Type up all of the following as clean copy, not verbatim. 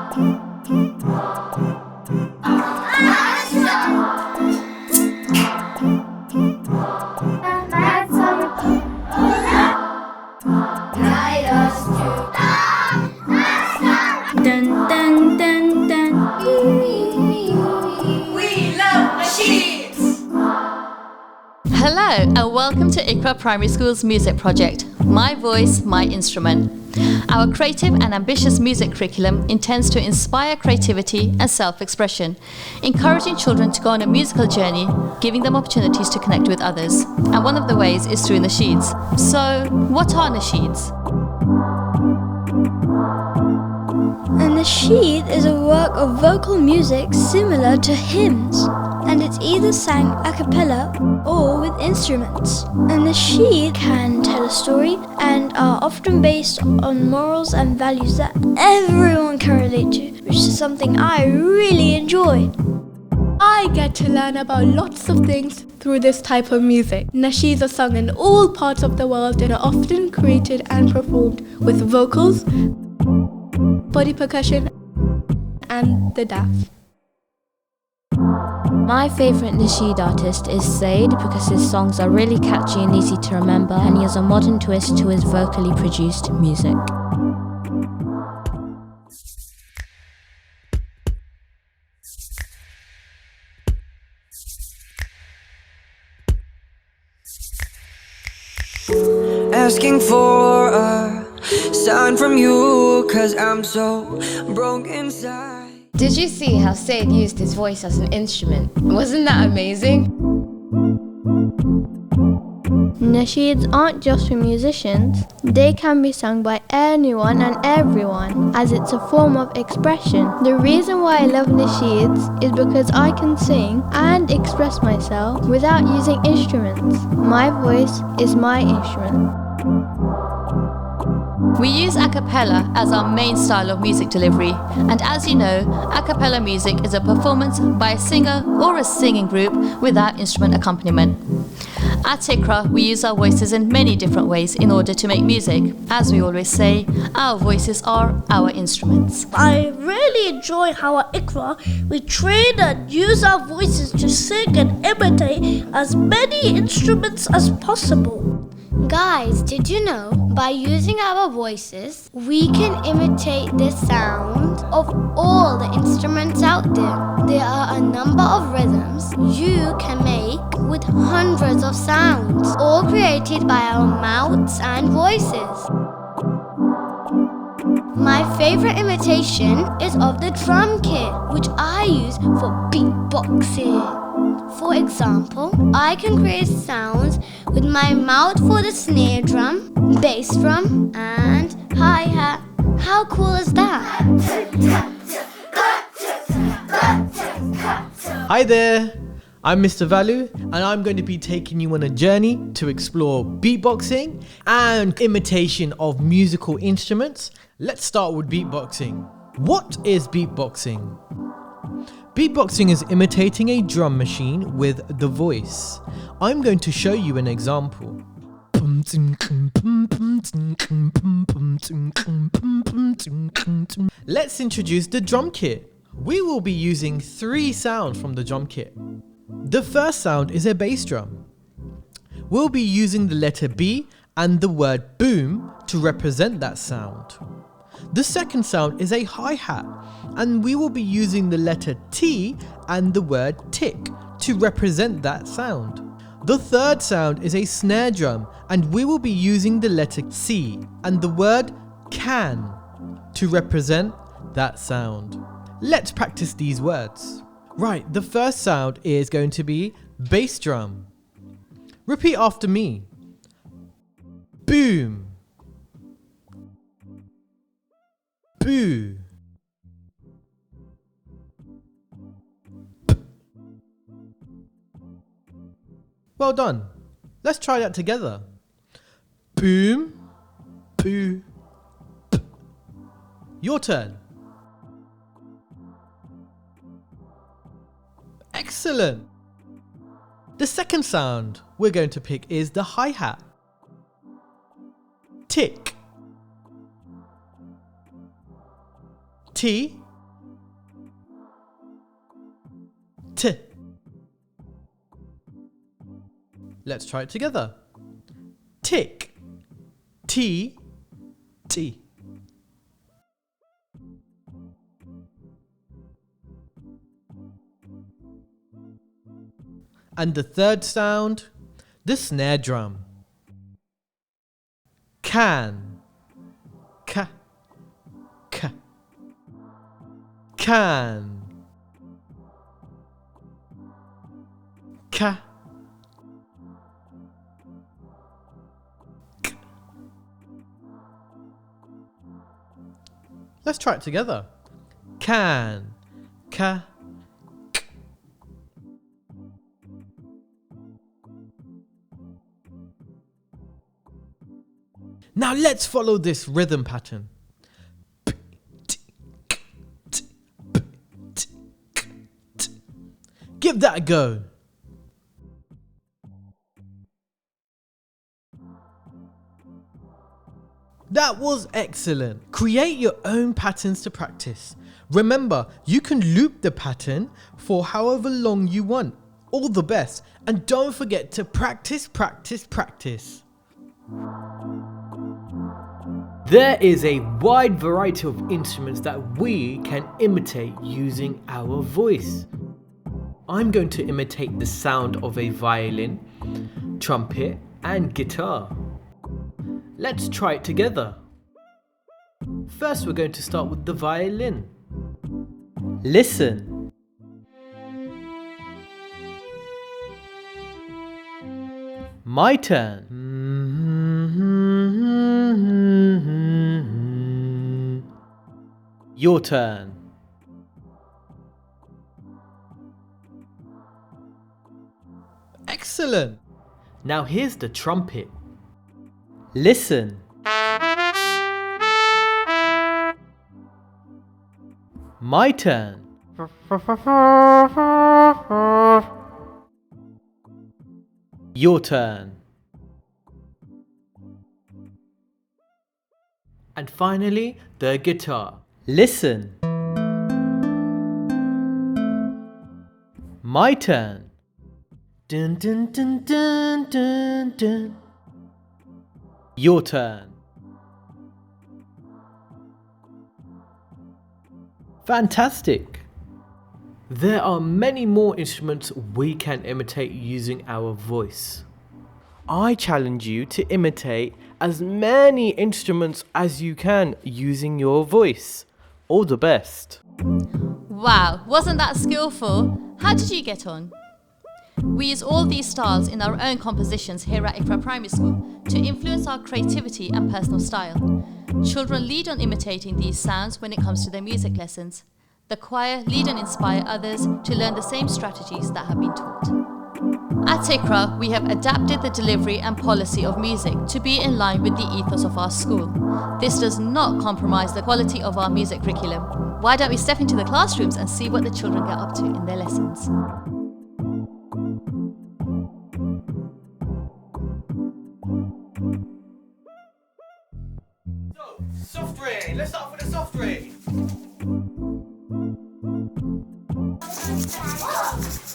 Dun dun dun dun. We love Nasheeds! Hello and welcome to Ikra Primary School's music project, My Voice, My Instrument. Our creative and ambitious music curriculum intends to inspire creativity and self-expression, encouraging children to go on a musical journey, giving them opportunities to connect with others. And one of the ways is through Nasheeds. So, what are Nasheeds? A nasheed is a work of vocal music similar to hymns, and it's either sang a cappella or with instruments. A nasheed can tell a story and are often based on morals and values that everyone can relate to, which is something I really enjoy. I get to learn about lots of things through this type of music. Nasheeds are sung in all parts of the world and are often created and performed with vocals, body percussion, and the daf. My favourite Nasheed artist is Said because his songs are really catchy and easy to remember, and he has a modern twist to his vocally produced music. Asking for a sign from you, 'cause I'm so broke inside. Did you see how Said used his voice as an instrument? Wasn't that amazing? Nasheeds aren't just for musicians, they can be sung by anyone and everyone, as it's a form of expression. The reason why I love nasheeds is because I can sing and express myself without using instruments. My voice is my instrument. We use a cappella as our main style of music delivery, and as you know, a cappella music is a performance by a singer or a singing group without instrument accompaniment. At Ikra, we use our voices in many different ways in order to make music. As we always say, our voices are our instruments. I really enjoy how at Ikra we train and use our voices to sing and imitate as many instruments as possible. Guys, did you know by using our voices, we can imitate the sound of all the instruments out there? There are a number of rhythms you can make with hundreds of sounds, all created by our mouths and voices. My favorite imitation is of the drum kit, which I use for beatboxing. For example, I can create sounds with my mouth for the snare drum, bass drum, and hi-hat. How cool is that? Hi there, I'm Mr. Valu, and I'm going to be taking you on a journey to explore beatboxing and imitation of musical instruments. Let's start with beatboxing. What is beatboxing? Beatboxing is imitating a drum machine with the voice. I'm going to show you an example. Let's introduce the drum kit. We will be using 3 sounds from the drum kit. The first sound is a bass drum. We'll be using the letter B and the word boom to represent that sound. The second sound is a hi-hat, and we will be using the letter T and the word tick to represent that sound. The third sound is a snare drum, and we will be using the letter C and the word can to represent that sound. Let's practice these words. Right, the first sound is going to be bass drum. Repeat after me. Boom. Boo. Well done. Let's try that together. Boom. Boo. P. Your turn. Excellent. The second sound we're going to pick is the hi-hat. Tick. T Let's try it together. Tick, T, T. And the third sound, the snare drum. Can, ka, ka. Can, ka, k. Let's try it together. Can, ka, k. Now let's follow this rhythm pattern. Give that a go. That was excellent. Create your own patterns to practice. Remember, you can loop the pattern for however long you want. All the best. And don't forget to practice, practice, practice. There is a wide variety of instruments that we can imitate using our voice. I'm going to imitate the sound of a violin, trumpet, and guitar. Let's try it together. First, we're going to start with the violin. Listen. My turn. Your turn. Excellent. Now here's the trumpet. Listen. My turn. Your turn. And finally, the guitar. Listen. My turn. Dun dun dun dun dun dun. Your turn. Fantastic! There are many more instruments we can imitate using our voice. I challenge you to imitate as many instruments as you can using your voice. All the best! Wow, wasn't that skillful? How did you get on? We use all these styles in our own compositions here at Ikra Primary School to influence our creativity and personal style. Children lead on imitating these sounds when it comes to their music lessons. The choir lead and inspire others to learn the same strategies that have been taught. At Ikra, we have adapted the delivery and policy of music to be in line with the ethos of our school. This does not compromise the quality of our music curriculum. Why don't we step into the classrooms and see what the children get up to in their lessons? Soft rain. Let's start with the soft rain.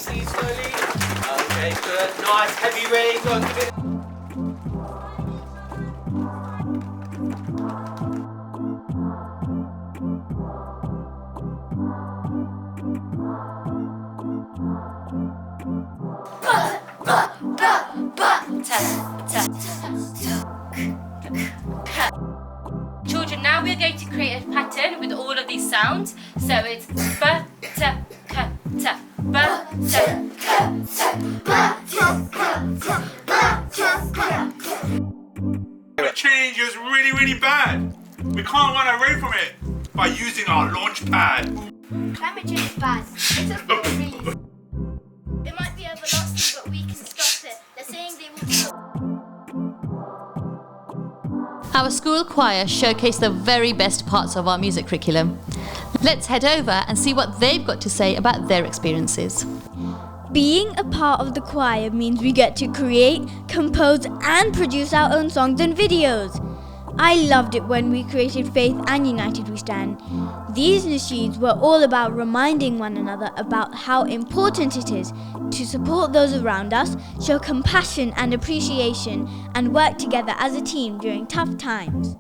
Please slowly. Okay, good. Nice heavy rain. Go on, give it. Children, now we're going to create a pattern with all of these sounds. So it's ba ta ka ta ba ta ka ta ba ta ka ta ba ta ka. The change is really bad. We can't run away from it by using our launch pad. Climate change is bad. It's a full release. It might be everlasting, but we can stop it. They're saying they will stop. Our school choir showcased the very best parts of our music curriculum. Let's head over and see what they've got to say about their experiences. Being a part of the choir means we get to create, compose and produce our own songs and videos. I loved it when we created Faith and United We Stand. These nasheeds were all about reminding one another about how important it is to support those around us, show compassion and appreciation, and work together as a team during tough times.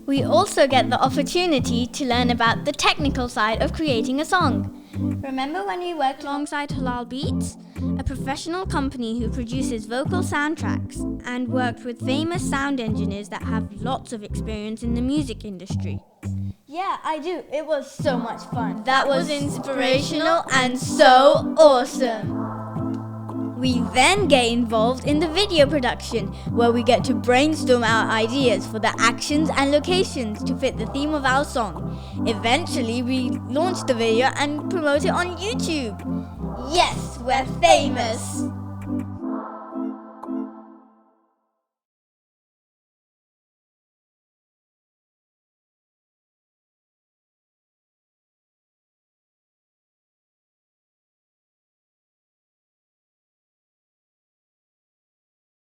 We also get the opportunity to learn about the technical side of creating a song. Remember when we worked alongside Halal Beats, a professional company who produces vocal soundtracks, and worked with famous sound engineers that have lots of experience in the music industry? Yeah, I do. It was so much fun. That was inspirational and so awesome. We then get involved in the video production, where we get to brainstorm our ideas for the actions and locations to fit the theme of our song. Eventually, we launch the video and promote it on YouTube. Yes, we're famous!